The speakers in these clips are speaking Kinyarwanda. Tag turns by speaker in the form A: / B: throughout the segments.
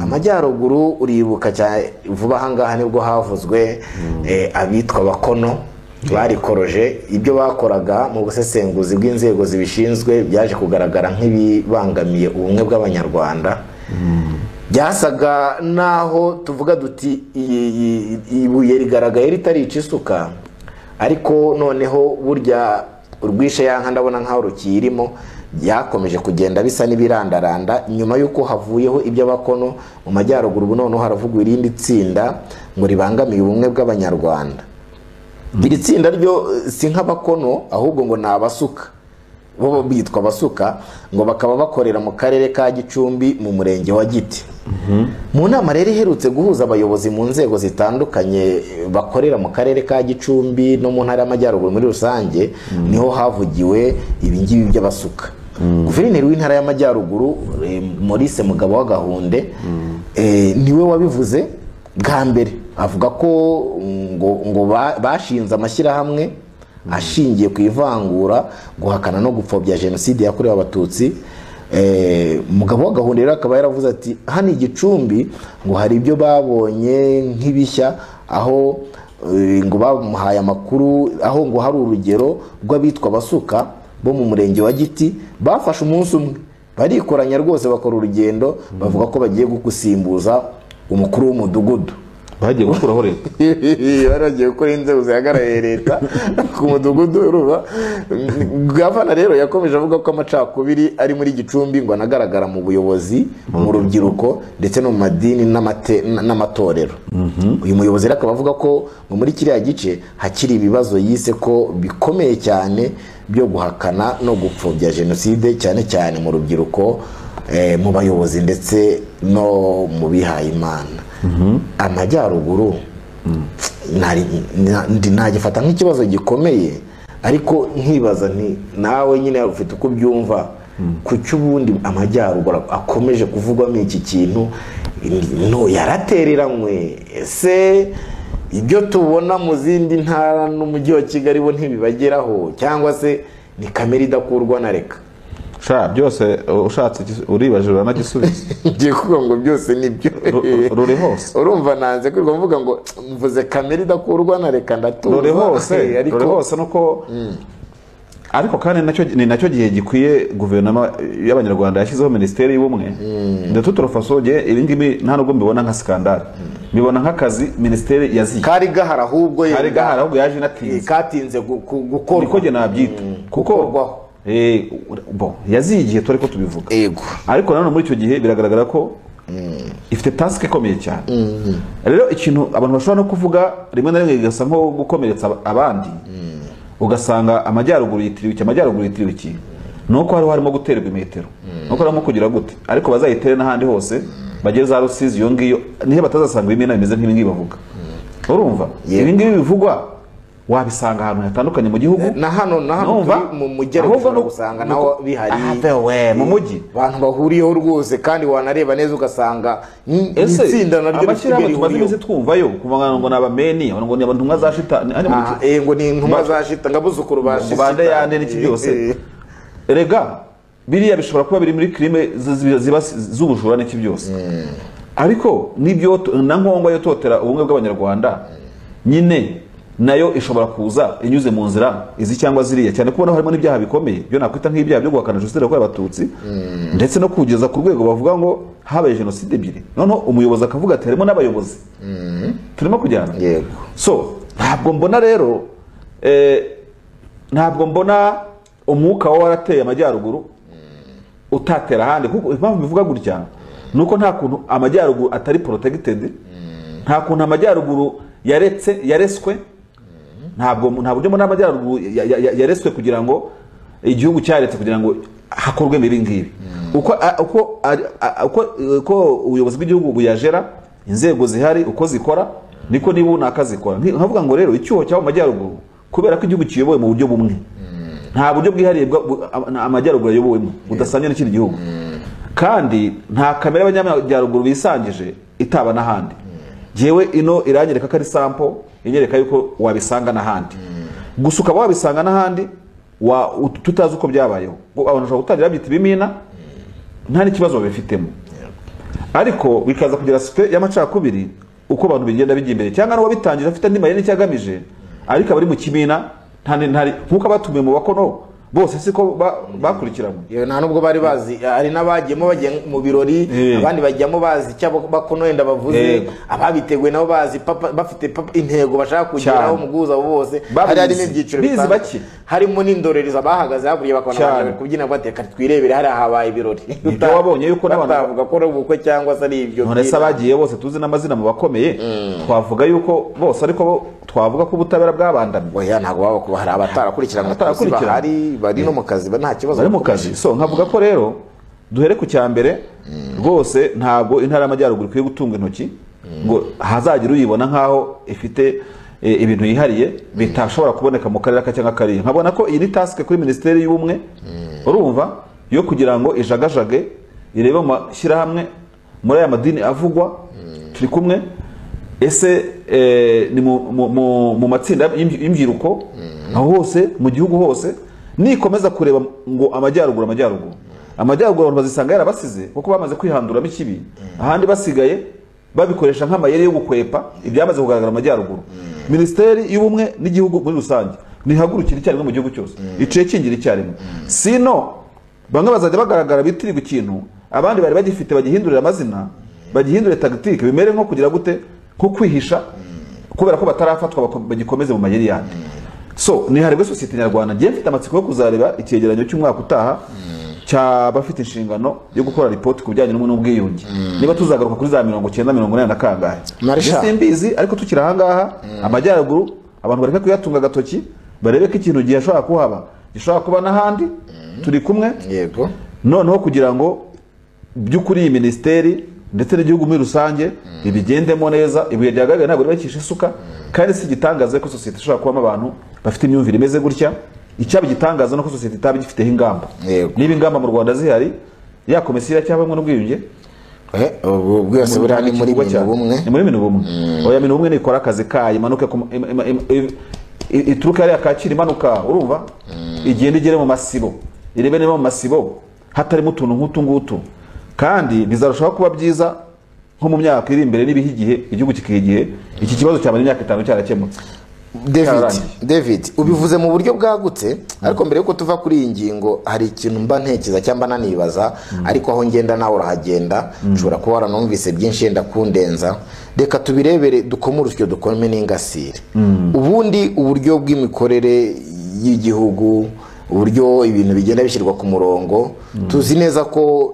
A: amajyaruguru uribuka cyane vuba ahangaha nibwo havuzwe abitwa Abakono barikoroje ibyo bakoraga mu busesenguzi bw'inzego zibishinzwe byaje kugaragara nk'ibibangamiye ubumwe bw'abanyarwanda. Byasaga naho tuvuga duti ibuye rigaragaye ritarica isuka, ariko noneho burya urwishe yanka ndabona nkaho rukirimo, byakomeje kugenda bisa n'ibirandaranda nyuma yuko havuyeho ibyo Abakono mu majyaruguru. Ubu noneho haravugwa irindi tsinda ngo ribangamiye ubumwe bw'abanyarwanda. Iri tsinda ryo si nk'Abakono ahubwo ngo ni Abasuka, bo bitwa Abasuka, ngo bakaba bakorera mu karere ka Gicumbi mu murenge wa Giti. Mu nama rero iherutse guhuza abayobozi mu nzego zitandukanye bakorera mu karere ka Gicumbi no mu ntara y'Amajyaruguru muri rusange, niho havugiwe ibingibi by'Abasuka. Guverineri w'intara y'Amajyaruguru Maurice Mugabo wa Gahunde niwe wabivuze bwa mbere, avuga ko ngo bashinze amashyirahamwe ashingiye ku ivangura, guhakana no gupfobya jenoside yakorewe Abatutsi. Mugabo wa Gahunde rero akaba yaravuze ati hano i Gicumbi ngo hari ibyo babonye nk'ibishya, aho ngo bamuhaye amakuru, aho ngo hari urugero rw'abitwa Abasuka bo mu murenge wa Giti bafashe umunsi umwe barikoranya rwose bakora urugendo, bavuga ko bagiye gusimbuza umukuru w'umudugudu.
B: Bagiye gukuraho leta,
A: baragiye gukora inzego zihagarariye leta ku mudugudu. Ruba gavana rero yakomeje avuga ko amacakubiri ari muri Gicumbi ngo anagaragara mu buyobozi, mu rubyiruko ndetse no mu madini n'amatorero. Uyu muyobozi rero akaba avuga ko muri kiriya gice hakiri ibibazo yise ko bikomeye cyane byo guhakana no gupfobya jenoside, cyane cyane mu rubyiruko, mu bayobozi ndetse no mu bihaye Imana. Amajyaruguru nagifata nk'ikibazo gikomeye, ariko nkibaza nti nawe nyine ufite uko byumva ku cy'ubundi amajyaruguru akomeje kuvugwamo iki kintu, no yaratereranywe. Ese ibyo tubona mu zindi ntara n'umujyi wa Kigali bo ntibibageraho, cyangwa se ni kamera idakurwa na reka?
B: byose ushatse uribaje uranagisubiza.
A: Ngiye kuvuga ngo byose nibyo
B: ruri hose.
A: Urumva nanze kwirirwa mvuga ngo mvuze kamera idakurwa na reka ndatuza.
B: Ruri hose nuko ariko kandi nacyo gihe gikwiye guverinoma y'Abanyarwanda yashyizeho Minisiteri y'Ubumwe. Ndetse turofasoge ibingibi nta nubwo mbibona nka skandal, mbibona nk'akazi Minisiteri yaziye
A: kari gahara, ahubwo
B: yaje natinze,
A: katinze gukorwa.
B: Niko je nabyita kuko yaziye igihe turi ko tubivuga. Ariko nanone muri icyo gihe biragaragara ko ifite task ikomeye cyane. Rero ikintu abantu bashobora no kuvuga rimwe na rimwe gasa nko gukomeretsa abandi, ugasanga amajyaruguru yitiriwe iki, nuko harimo guterwa imetero, nuko harimo kugira gute, ariko bazayitere n'ahandi hose bageze za Rusizi iyo ngiyo nihe batazasanga ibimena bimeze nk'ibingibi bavuga. Urumva ibingibi bivugwa wabisanga ahantu hatandukanye mu gihugu,
A: na hano mu mujyero usanga naho bihari
B: mu mujyi,
A: abantu bahuriyeho rwose, kandi wanareba neza ugasanga itsinda naryo
B: rifite tumaze twumvayo kuvuga ngo nabameni, ngo ni abantu nkazashita,
A: ngo ni intumwa zashita, ngabuzukuru bashita
B: bande yande n'iki byose. Erega biriya bishobora kuba biri muri crime ziba z'ubujura n'iki byose, ariko nibyo na nkongwa yo totera ubumwe bw'Abanyarwanda nyine nayo ishobora kuza inyuze mu nzira izi cyangwa ziriya, cyane kubona harimo n'ibyaha bikomeye byo nakwita nk'ibyaha byo guhakana jenoside yakorewe Abatutsi, ndetse no kugeza ku rwego bavuga ngo habaye jenoside ebyiri. Noneho umuyobozi akavuga ati harimo n'abayobozi turimo kujyana. So ntabwo mbona rero ntabwo mbona umwuka warateye amajyaruguru utatera ahandi, kuko impamvu bivuga gutya nuko nta kuntu amajyaruguru atari protected, nta kuntu amajyaruguru yareswe, ntabwo buryo mbona amajyaruguru yareswe kugira ngo igihugu cyaretse kugira ngo hakorwe ibi ngibi. uko ubuyobozi bw'igihugu buyajera, inzego zihari uko zikora niko niba unakazikora. Nkavuga ngo rero icyuho cy'abo majyaruguru kubera ko igihugu kiyobowe mu buryo bumwe, nta buryo bwihariye amajyaruguru ayobowemo budasanye n'ikindi gihugu, kandi nta kamere y'abanyamajyaruguru bisangije itaba n'ahandi. Jewe ino iranyereka ko ari sample inyereka yuko wabisanga n'ahandi, gusa ukaba wabisanga n'ahandi tutazi uko byabayeho. Abantu bashobora gutangira babyita ibimina nta n'ikibazo babifitemo, ariko bikaza kugira aspect y'amacakubiri uko abantu bigenda bijya imbere cyangwa no wabitangije afite andi mayeri cyagamije ariko abari mu kimina ntari nkuko batumiye mu bakono bose siko bakurikiranye
A: nta nubwo bari bazi hari n'abagiyemo bagiye mu birori abandi bajyamo bazi cyabo bakono wenda bavuze ababiteguye nabo bazi bafite intego bashaka kugeraho mu guhuza bose hari n'ibyiciro
B: bitandukanye
A: harimo n'indorereza bahagaze hakurya bakabona kubyina bateka twirebere hari habaye ibirori
B: ibyo wabonye yuko n'abantu
A: bavuga ko ubukwe cyangwa se ari ibyo
B: none se abagiye bose tuzi n'amazina mu bakomeye twavuga yuko bose ariko twavuga ko ubutabera bwabandamye
A: oya ntabwo baba kuba hari abatarakurikirana bahari bari no mu kazi nta kibazo
B: bari mu kazi so nkavuga ko rero duhere ku cyambere rwose ntabwo intara y'amajyaruguru ikwiye gutunga intoki ngo hazagira uyibona nkaho ifite ibintu yihariye bitashobora kuboneka mu karere cyangwa kariya nkabona ko iyi ni task kuri Minisiteri y'Ubumwe urumva yo kugira ngo ijagajage irebe mu mashyirahamwe muri aya madini avugwa turi kumwe ese ni mu matsinda y'imbyuruko aho hose mu gihugu hose nikomeza kureba ngo amajyaruguru abantu bazisanga yarabasize kuko bamaze kwihanduramo ikibi ahandi basigaye babikoresha nk'amayeri yo gukwepa ibyamaze kugaragara amajyaruguru Minisiteri y'Ubumwe n'igihugu muri rusange nihagurukira icyarimwe mu gihugu cyose iciye kingira icyarimwe sino bamwe bazajya bagaragara bitirirwa ikintu abandi bari bagifite bagihindurira amazina bagihindurira tagitike bimere nko kugira gute nko kwihisha kubera ko batarafatwa bagikomeze mu mayeri yandi so niharebwe sosiyete nyarwanda ngiye mfite amatsiko yo kuzareba icyegeranyo cy'umwaka utaha cy'abafite inshingano yo gukora report ku bijyanye n'ubwiyunge niba tuzagaruka kuri za 90 na kangahe simbizi ariko tukiri ahangaha amajyaruguru abantu bareka kuyatunga gatoki barebe ko ikintu gihe ashobora kuhaba gishobora kuba n'ahandi turi kumwe
A: yego
B: noneho kugira ngo by'ukuri iyi minisiteri ndetse n'igihugu muri rusange ibigendemo neza ibuye ryagaga ntabwo ribakisha isuka kandi si gitangaza ko sosiyete ishobora kubamo abantu bafite imyumvire imeze gutya icyaba gitangaza no ko sosiyete itaba igifiteho ingamba niba ingamba mu Rwanda zihari ya komisiyo cyabamwe n'ubwiyunge
A: ubu bwose buri ni muri bumwe
B: ni muri bumwe oya bumwe nikora akazi kayo imanuke ituruka ari akakira imanuka urumva igenda igere mu masibo irebe niba mu masibo hatarimo utuntu nk'utu ngutu kandi bizarushaho kuba byiza nko mu myaka iri imbere n'ibihe igihe igihugu kikigihe iki kibazo cyamara imyaka 5 cyarakemutse
A: David ubivuze mu buryo bwagutse ariko mbere yuko tuva kuri iyi ngingo hari ikintu mba ntekereza cyangwa nanibaza ariko aho ngenda nawe urahagenda nshobora kuba waranumvise byinshi yenda kundenza reka tubirebere dukomure urusyo dukome n'ingasire ubundi uburyo bw'imikorere y'igihugu uburyo ibintu bigenda bishyirwa ku murongo tuzi neza ko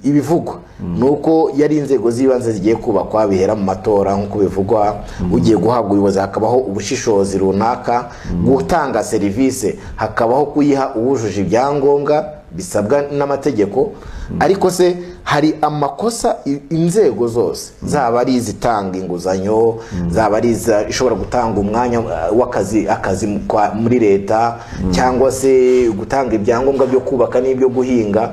A: ibivugwa nuko yari inzego z'ibanze zigiye kubakwa bihera mu matora nk'uko bivugwa ugiye guhabwa ubuyobozi hakabaho ubushishozi runaka gutanga serivisi hakabaho kuyiha uwujuje ibyangombwa bisabwa n'amategeko ariko se hari amakosa inzego zose zaba ari izitanga inguzanyo zaba ari ishobora gutanga umwanya w'akazi muri leta cyangwa se gutanga ibyangombwa byo kubaka n'ibyo guhinga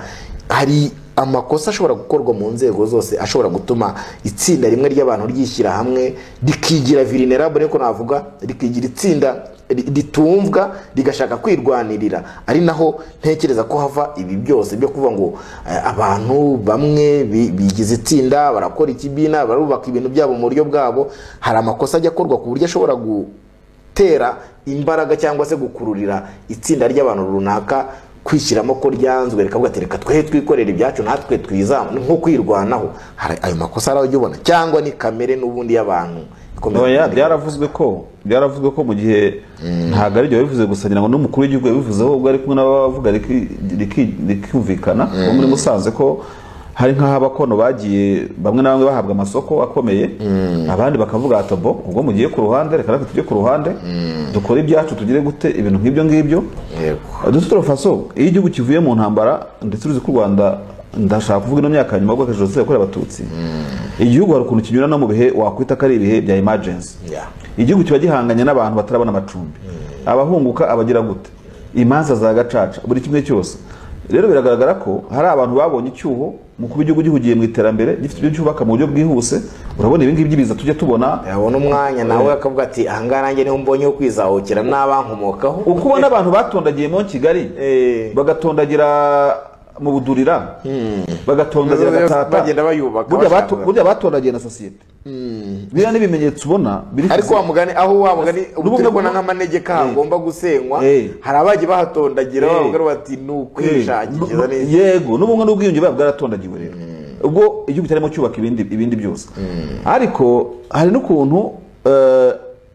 A: hari amakosa ashobora gukorwa mu nzego zose ashobora gutuma itsinda rimwe ry'abantu ryishyira hamwe rikigira vulnerable niko navuga rikigira itsinda ritumvwa rigashaka kwirwanirira ari naho ntekereza ko hava ibi byose byo kuvuga ngo abantu bamwe bigize itsinda barakora ikibina barubaka ibintu byabo mu buryo bwabo hari amakosa ajya akorwa ku buryo ashobora gutera imbaraga cyangwa se gukururira itsinda ry'abantu runaka kwishyiramo ko ryanzwe rikavuga ati reka twe twikorera ibyacu natwe twiza nko kwirwanaho hari ayo makosa arajya ubona cyangwa ni kamere n'ubundi y'abantu
B: byaravuzwe ko mu gihe ntabwo ari byo bivuze gusa ngira ngo n'umukuru w'igihugu yabivuzeho ubwo ari kumwe n'abavuga rikumvikana bo muri Musanze ko hari nk'abakono bagiye bamwe na bamwe bahabwa amasoko akomeye abandi bakavuga ati bo ubwo mugiye ku ruhande reka tujye ku ruhande dukora ibyacu tugire gute ibintu nk'ibyo ngibyo dutoro faso iyo igihugu kivuye mu ntambara ndetse uruzi ko u Rwanda ndashaka kuvuga ino myaka nyuma bwo kajose yakorewe abatutsi igihugu hari ukuntu kinyura no mu bihe wakwita ko ari ibihe bya emergency igihugu kiba gihanganye n'abantu batarabona amacumbi abahunguka abagira gute imanza za gacaca buri kimwe cyose rero biragaragara ko hari abantu babonye icyuho mu kuba igihugu gihugiye mu iterambere gifite ibyo cyubaka mu buryo bwihuse urabona ibi ngibi biza tujya tubona
A: yabona umwanya nawe akavuga ati ahangaha nanjye niho mbonye ho kwizahukira n'abankomokaho
B: uko ubona abantu batondagiye mu Kigali bagatondagira mu budurira bagatondagira gatata
A: bagenda bayubaka
B: burya batondagiye na sosiyete biriya n'ibimenyetso ubona
A: ariko wa mugani aho wa mugani ubona nk'amanegeka hagomba gusenywa hari abagiye bahatondagira bavuga bati ni ukwishakira neza
B: yego n'ubumwe n'ubwiyunge bwaratondagiwe rero ubwo igihugu cyarimo cyubaka ibindi byose ariko hari n'ukuntu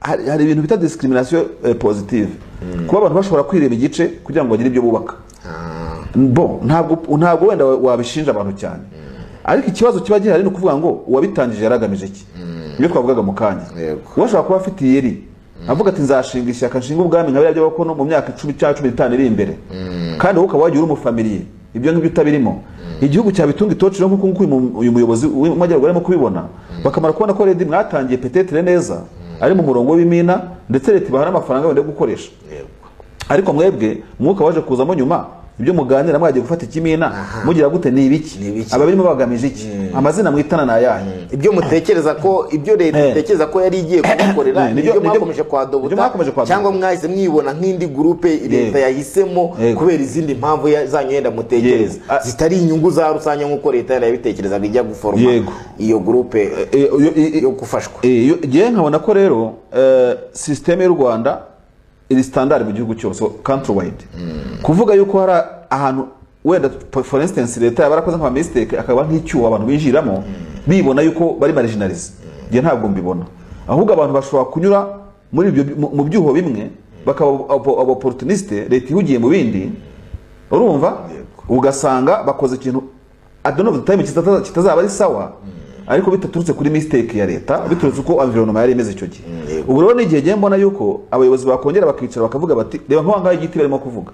B: hari ibintu bita discrimination positive kuba abantu bashobora kwireba igice kugira ngo bagire ibyo bubaka ntabwo wenda wabishinja abantu cyane ariko ikibazo kiba gihari ni ukuvuga ngo uwabitangije yaragamije iki iyo twavugaga mu kanya uwashobora kuba afite iyeri avuga ati nzashinga ishyaka nshinga ubwami nka Ry'Abakono mu myaka 10 cyangwa 15 iri imbere kandi wowe ukaba wagira umufamiliye ibyo ngibyo utabirimo igihugu cyabitunga itociro nk'uko uyu muyobozi w'amajyaruguru arimo kubibona bakamara kubona ko redi mwatangiye petetre neza ari mu murongo w'imina ndetse leta ibahana amafaranga wende gukoresha ariko mwebwe mwuka waje kuzamo nyuma ibyo muganira mwagiye gufata ikimina mugira gute ni ibiki ababirimo bagamije iki amazina mwitana na yahe
A: ibyo mutekereza ko ibyo leta itekereza ko yari igiye kubakorera nibyo mwakomeje kwadobuta cyangwa mwahise mwibona nk'indi groupe leta yahisemo kubera izindi mpamvu zanyu yenda mutekereza zitari inyungu za rusange nk'uko leta yarabitekerezaga ijya guforma iyo groupe yo gufashwa
B: je nkabona ko rero systeme y'u Rwanda iri standard mu gihugu cyose country wide kuvuga yuko hari ahantu wenda for instance leta yabarakoze nka mistake akaba nk'icyuho abantu binjiramo bibona yuko bari marginalize je ntabwo mbibona ahubwo abantu bashobora kunyura muri ibyo mu byuho bimwe bakaba opportuniste leta ihugiye mu bindi urumva ugasanga bakoze ikintu at the end of the time kitazaba ari sawa ariko bitaturutse kuri mistake ya leta biturutse uko environment yari imeze icyo gihe ubu rero n'igihe gihe mbona yuko abayobozi bakongera bakicara bakavuga bati reba nko hangaye igiti barimo kuvuga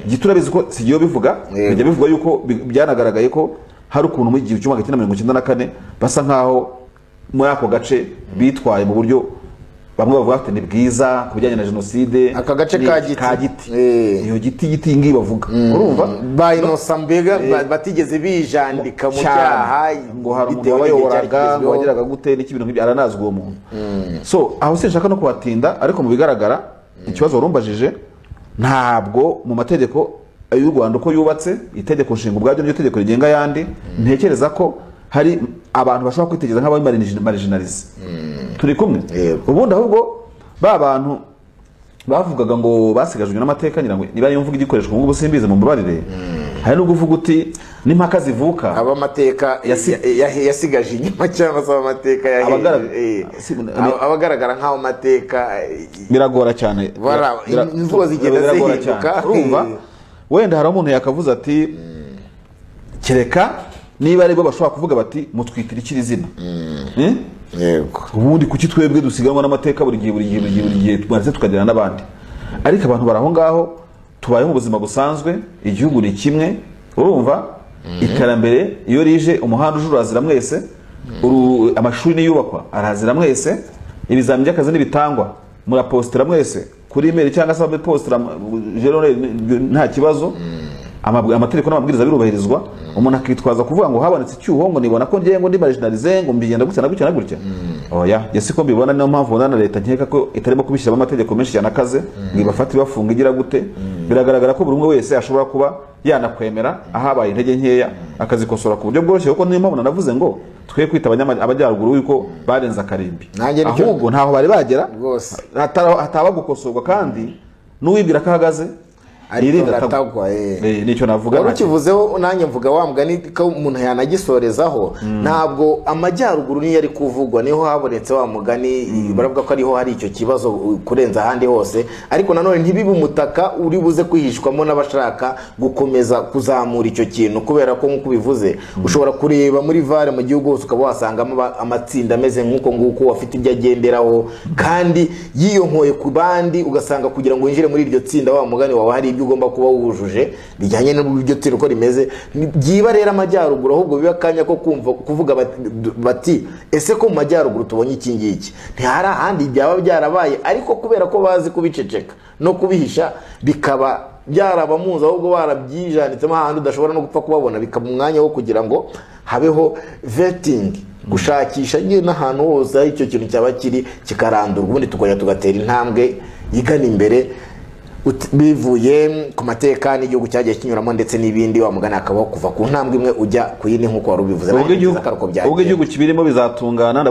B: igiti urabizi ko sigiye bivuga bijya bivuga yuko byanagaragaye ko hari ukuntu mu gihe cy'umwaka 1994 basa nkaho muri ako gace bitwaye mu buryo bamwe bavuga ati ni bwiza kubijyanye na genocide
A: aka gace ka giti
B: iyo giti ngi bavuga urumva
A: bayinosambiga batigeze bijandika mu cyaha
B: ngo hari umuntu wayoboraga ngo wagiraga gute n'ikibintu nk'ibyo aranazwe uwo muntu so aho sinshaka no kubatinda ariko mu bigaragara ikibazo warumbajije ntabwo mu mategeko y'u Rwanda uko yubatse itegeko nshinga ubwabyo n'iryo tegeko rigenga yandi ntekereza ko hari abantu bashobora kwitegereza nk'abari marginalize turi kumwe ubundi ahubwo ba bantu bavugaga ngo basigajwe n'amateka ngira ngo niba iyo mvuga igikoreshwa mu busimbize mu mbabarire hari no kuvuga uti n'impaka zivuka
A: aba mateka yasigaje inyuma cyangwa se amateka abagaragara nk'aho mateka
B: biragora cyane
A: inzuba zigenda zihinduka
B: urumva wenda hari umuntu yakavuze ati kereka niba ari bo bashobora kuvuga bati mutwitira ikirizina
A: yego
B: ubundi kuki twebwe dusiganwa n'amateka buri gihe tumaze tukagira n'abandi ariko abantu baraho ngaho tubaye mu buzima busanzwe igihugu ni kimwe urumva iterambere iyo rije umuhanda ujurazira mwese amashuri niyubakwa arazira mwese ibizamini by'akazi n'ibitangwa murapostera mwese kuri email cyangwa se abapostera nta kibazo amategeko n'amabwiriza birubahirizwa umuntu akitwaza kuvuga ngo habonetse icyuho ngo nibona ko ngiye ngo ndi marginalize ngo mbigenda gutya na gutya na gutya oya yesi ko mbibona niyo mpamvu na leta nkeka ko itarimo kubishyira amategeko menshi cyane akaze ngo ibafate bafunga igira gute biragaragara ko buri umwe wese ashobora kuba yanakwemera ahabaye intege nkeya akazikosora ku buryo bworoshye kuko niyo mpamvu navuze ngo twe kwita abajyaruguru yuko barenze akarimbi ahubwo ntaho bari bagera hataba gukosorwa kandi n'uwibwira ko ahagaze
A: aririnda atagwa
B: nicyo navuga
A: ukivuzeho nanjye mvuga wa mugani ko umuntu yanagisorezaho ntabwo amajyaruguru niyo ari kuvugwa niho habonetse wa mugani baravuga ko ariho hari icyo kibazo kurenza ahandi hose ariko nanone ntibibe umutaka uri buze kwihishwamo n'abashaka gukomeza kuzamura icyo kintu kubera ko nk'uko bivuze ushobora kureba muri vare mu gihugu hose ukaba wasangamo amatsinda ameze nk'uko nguko afite ibyo agenderaho kandi yiyonkoye ku bandi ugasanga kugira ngo winjire muri iryo tsinda wa mugani wawe hari ugomba kuba wujuje bijyanye n'uburyo tiro ko rimeze byiba rero amajyaruguru ahubwo biba kanya ko kuvuga bati ese ko mu majyaruguru tubonye iki ngiki ntihari ahandi byaba byarabaye ariko kubera ko bazi kubiceceka no kubihisha bikaba byarabamuza ahubwo barabyijanitsemo ahandi udashobora no gupfa kubabona bikaba umwanya wo kugira ngo habeho vetting gushakisha nyine n'ahantu hose aho icyo kintu cyaba kiri kikarandurwa ubundi tukongera tugatera intambwe igana imbere bivuye ku mateka n'igihugu cyagiye kinyuramo ndetse n'ibindi wa mugana akabaho kuva ku ntambwe imwe ujya ku yindi nk'uko wari ubivuze
B: ubwo igihugu kibirimo bizatungana.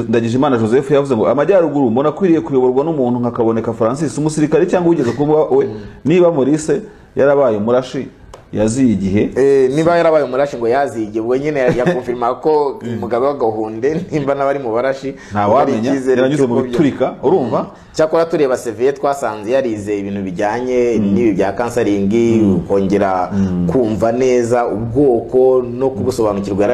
B: Ndagijimana Joseph yavuze ngo amajyaruguru mbona akwiriye kuyoborwa n'umuntu nka Habonetse Francis, umusirikare cyangwa ugeze kuba we, niba Maurice yarabaye umurashi yaziye igihe,
A: niba yarabaye umurashi ngo yaziye igihe, ubwo nyine yakonfirma ko umugabo w'agahunde nimba n'abari mu barashi
B: ntawamenya, yaranyuze mu biturika. Urumva
A: cyakora tureba CV twasanze yarize ibintu bijyanye n'ibi bya kansaringi, kongera kumva neza ubwoko no kubusobanukirwa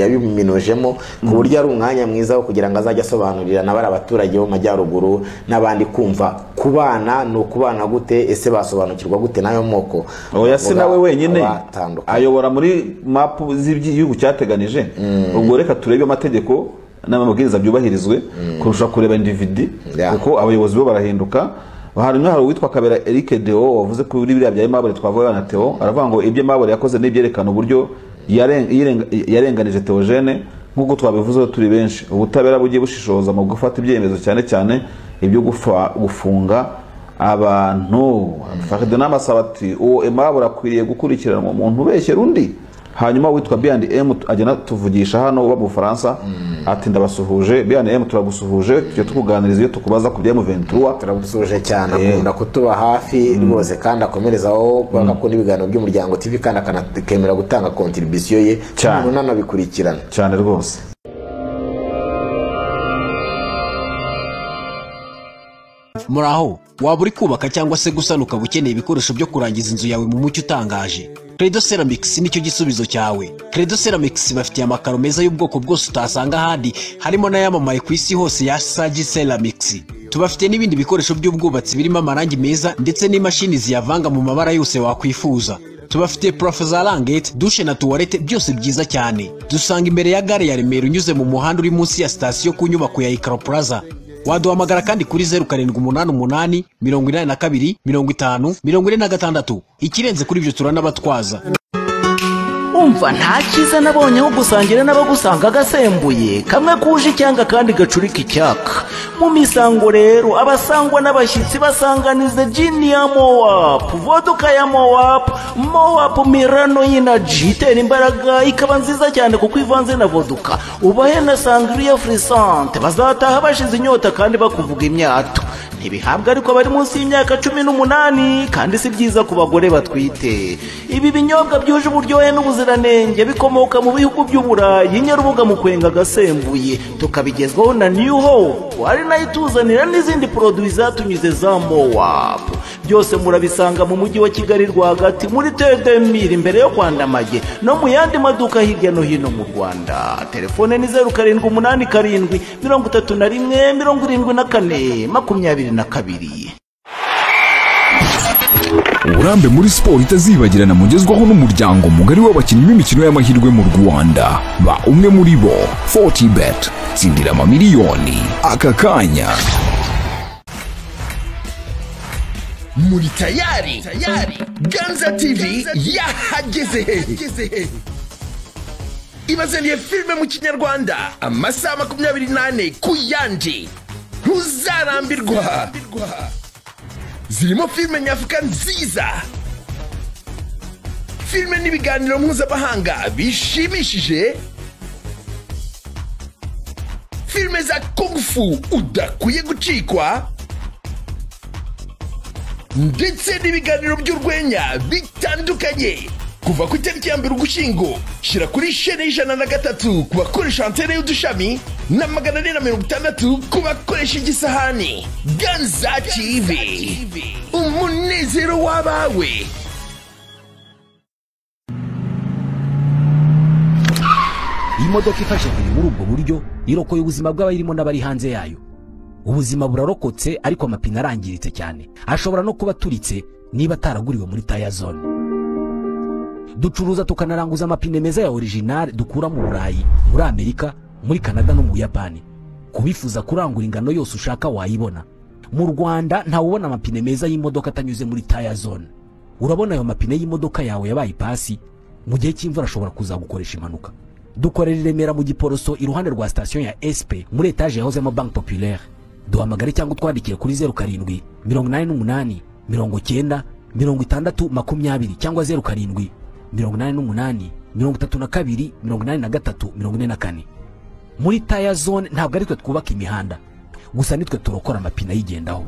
A: yabiminujemo ku buryo ari umwanya mwiza wo kugira ngo azajye asobanurira n'abari abaturage bo majyaruguru n'abandi kumva kubana no kubana gute, ese basobanukirwa gute nayo moko.
B: Oya si nawe wenyine ayobora muri map z'igihugu cyateganije. Ubwo reka turebe amategeko n'amabwiriza byubahirizwe kurusha kureba individu, kuko abayobozi bo barahinduka. Hari uwitwa Kabera Eric Deo wavuze ko biriya bya Aimable twavuga na Theo, aravuga ngo ibyo Aimable yakoze n'ibyerekana uburyo yarenganije Theogene nk'uko twabivuze turi benshi. Ubutabera bugiye bushishoza mu gufata ibyemezo cyane cyane ibyo gufunga abantu. Ferdinand Masabati uwo Aimable akwiriye gukurikirana mu muntu ubeshyera undi. Hanyuma witwa B&M agena tuvugisha hano uba mu Faransa ati ndabasuhuje. B&M turagusuhuje, tujye tukuganiriza iyo tukubaza ku bya M23.
A: Turagusuhuje cyane, akunda kutuba hafi rwose kandi akomerezaho kubaka ko n'ibiganiro by'umuryango TV kandi akanakemera gutanga contribution ye cyane nanabikurikirana
B: cyane rwose.
C: Muraho, waba uri kubaka cyangwa se gusana ukaba ukeneye ibikoresho byo kurangiza inzu yawe mu mucyo utangaje? Credo Ceramics nicyo gisubizo cyawe. Credo Ceramics bafitiye amakaro meza y'ubwoko bwose utasanga ahandi, harimo n'ayamamaye ku isi hose ya Sagi Ceramics. Tubafite n'ibindi bikoresho by'ubwubatsi birimo amarangi meza ndetse n'imashini ziyavanga mu mabara yose wakwifuza. Tubafite plafo za rangete, douche na toilette byose byiza cyane. Dusanga imbere ya gare ya Remera unyuze mu muhanda uri munsi ya station ku nyubako ya Icaro Plaza. Waduhamagara kandi kuri 0788 82 50 46. Ikirenze kuri ibyo turanabatwaza.
D: Umva nta cyiza nabonye aho gusangira n'abagusanga gasembuye, kamwe kuje icyanga kandi gacurika icyaka. Mu misango rero abasangwa n'abashyitsi basanganize gin ya Moap, vodka ya Moap Mirano y'Energy itera imbaraga ikaba nziza cyane kuko ivanze na vodka. Ubahe na sangria frisante, bazataha bashize inyota kandi bakuvuga imyato. Ntibihabwa ariko bari munsi y'imyaka 18 kandi si byiza ku bagore batwite. Ibi binyobwa byuje uburyohe n'ubuziranenge bikomoka mu bihugu by'Uburayi, Nyarubuga mu Kwenga gasembuye, tukabigezwaho na New Hope ari nayo ituzanira n'izindi produits zatunyuze za Moap. Byose murabisanga mu mujyi wa Kigali rwagati muri Tedemir imbere yo Kwandamage no mu yandi maduka hirya no hino mu Rwanda. Telefone ni 0787 31 74 22.
E: Uburambe muri siporo itazibagirana mugezwaho n'umuryango mugari w'abakinnyi b'imikino y'amahirwe mu Rwanda. Ba umwe muri bo 40bet, tsindira amamiliyoni aka kanya.
F: Muri tayari Ganza TV yahageze. Ibazaniye filime mu Kinyarwanda amasaha 28 ku yandi. Ntuzarambirwa. Zirimo filime nyafurika nziza, filime n'ibiganiro mpuzamahanga bishimishije, filime za kung fu udakwiye gucikwa, ndetse n'ibiganiro by'urwenya bitandukanye. Kuva ku itariki ya 1 Ugushyingo shyira kuri shene 103 ku bakoresha antene y'udushami na 460 ku bakoresha igisahani. Ganza TV, umunezero w'abawe.
C: Imodoka ifashe muri ubwo buryo irokoye ubuzima bw'abayirimo n'abari hanze yayo. Ubuzima burarokotse ariko amapine arangiritse cyane, ashobora no kuba turitse niba ataraguriwe muri tire zone. Ducuruza tukanaranguza amapine meza ya original dukura mu Burayi, muri Amerika, muri Canada no mu Yapani. Kubifuza kurangura ingano yose ushaka wayibona. Mu Rwanda nta ubona amapine meza y'imodoka atanyuze muri tire zone. Urabona ayo mapine y'imodoka yawe yabaye pasi, mu gihe cy'imvura ashobora kuzagukoresha impanuka. Dukorera Remera mu Giporoso iruhande rwa station ya SP muri etage yahozemo Banque Populaire. Duhamagare cyangwa twandikire kuri 07 88
G: 90 60 20 cyangwa 07 88 32 83 44. Muri Tire Zone ntabwo ari twe twubaka imihanda gusa nitwe turokora amapine ayigendaho.